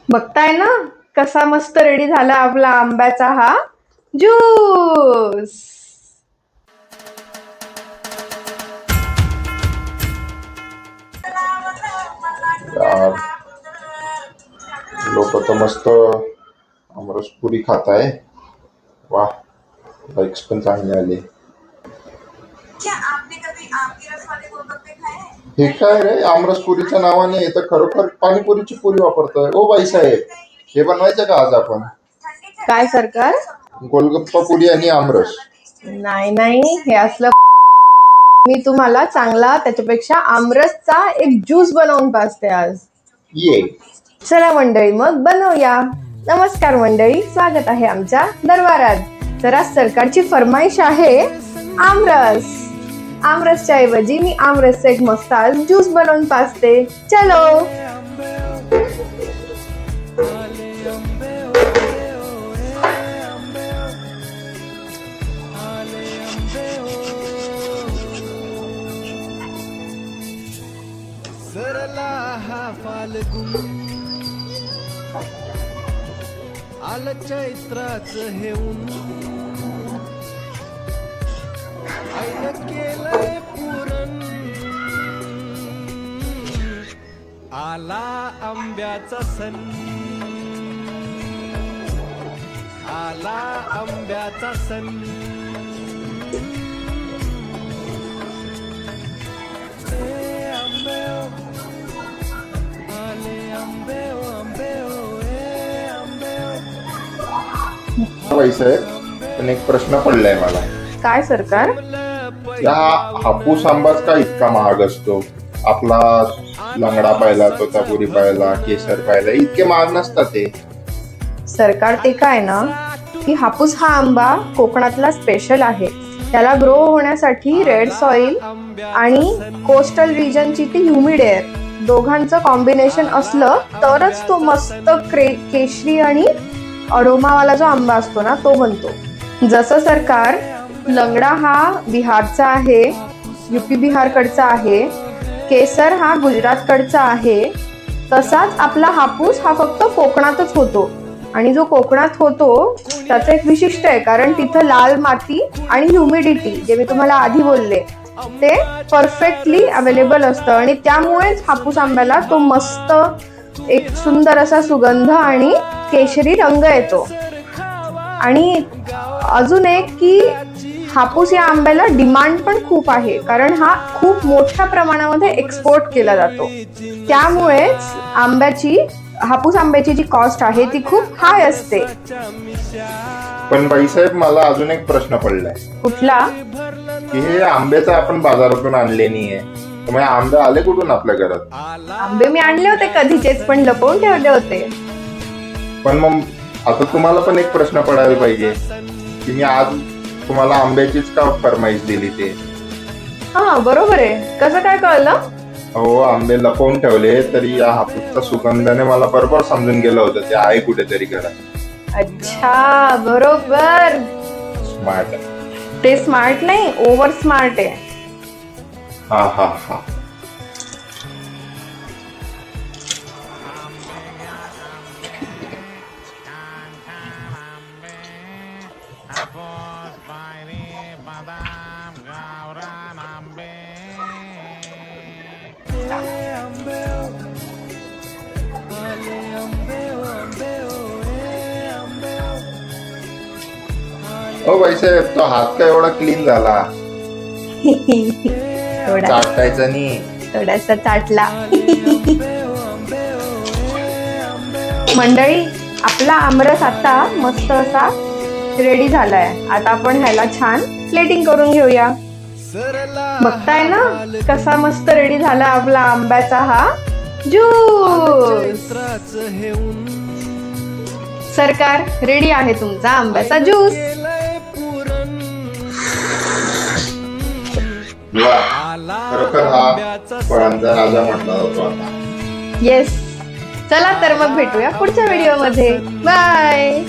बघताय ना कसा मस्त रेडी झाला आपला आंब्याचा हा ज्यूस. यार लोक तर मस्त आमरस पुरी खात आहे. वाह, लाइक्स पण चांगले आले. क्या आपने कभी आम के रस वाले गोलगप्पे खाए हैं? हे काय रे, आमरस पुरीच्या नावाने तर खरोखर पाणीपुरीची पुरी वापरतोय. ओ बाई साहेब, हे बनवायचं का आज आपण? काय सरकार? गोलगप्पा पुरी आणि आमरस. नाही नाही, हे असलं मी तुम्हाला चांगला त्याच्यापेक्षा आमरसचा एक ज्यूस बनवून पाजते आज. ये चला मंडळी, मग बनवूया. नमस्कार मंडळी, स्वागत आहे आमच्या दरबारात. तर आज सरकारची फरमाईश आहे आमरस. आमरसच्या ऐवजी मी आमरसचा एक मस्त आज ज्यूस बनवून पाजते. चलो. सरला हा फाल्गुन आलं चैत्राच हे ऊन आईनं केलंय पुरण आला आंब्याचा सण आला आंब्याचा सण बाई साहेब, पण एक प्रश्न पडलाय मला. काय सरकार? या हापूस आंबाच का इतका महाग असतो? आपला लंगडा पाहिला, तोतापुरी पाहिला, केसर पाहिला, इतके महाग नसतात ते. सरकार ते काय ना की हापूस हा आंबा कोकणातला स्पेशल आहे. त्याला ग्रो होण्यासाठी रेड सॉइल आणि कोस्टल रिजनची ती ह्युमिड एअर दोघांचं कॉम्बिनेशन असलं तरच तो मस्त केशरी आणि अरोमावाला जो आंबा असतो ना तो बनतो. जसं सरकार लंगडा हा बिहारचा आहे, युपी बिहारकडचा आहे, केसर हा गुजरातकडचा आहे, तसाच आपला हापूस हा फक्त कोकणातच होतो. आणि जो कोकणात होतो त्याचं एक विशिष्ट आहे, कारण तिथं लाल माती आणि ह्युमिडिटी जे मी तुम्हाला आधी बोलले ते परफेक्टली अवेलेबल असतं आणि त्यामुळेच हापूस आंब्याला तो मस्त एक सुंदर असा सुगंध आणि केशरी रंग येतो. आणि अजून एक की हापूस या आंब्याला डिमांड पण खूप आहे, कारण हा खूप मोठ्या प्रमाणामध्ये एक्सपोर्ट केला जातो. त्यामुळेच हापूस आंब्याची जी कॉस्ट आहे ती खूप हाय असते. पण बाईसाहेब, मला अजून एक प्रश्न पडलाय. कुठला? की हे आंब्याचं आपण बाजारातून आणले नाहीये, त्यामुळे आंबे आले कुठून आपल्या घरात? आंबे मी आणले होते कधीचेच, पण लपवून ठेवले होते. पण मग आता तुम्हाला पण एक प्रश्न पडायला पाहिजे की मी आज तुम्हाला आंब्याचीच का फरमाईश दिली ते? हा बरोबर आहे. कसं काय कळलं? हो, आंबे लपवून ठेवले तरी या हापूसच्या सुगंधाने मला बरोबर समजून गेलं होतं ते आहे कुठेतरी घरात. अच्छा, बरोबर. स्मार्ट. ते स्मार्ट नाही, ओव्हर स्मार्ट आहे. हा हा हा. हो बाईसाहेब, तो हात काय एवढा क्लीन झाला? चाटायचा नाही, थोडासा चाटला. मंडळी, आपला आमरस आता मस्त असा रेडी झालाय. आता आपण ह्याला छान प्लेटिंग करून घेऊया. बघताय ना कसा मस्त रेडी झाला आपला आंब्याचा हा ज्यूस. सरकार, रेडी आहे तुमचा आंब्याचा ज्यूस. खरोखर हा फळांचा राजा म्हटला जातो आता. येस. चला तर मग भेटूया पुढच्या व्हिडिओ मध्ये. बाय.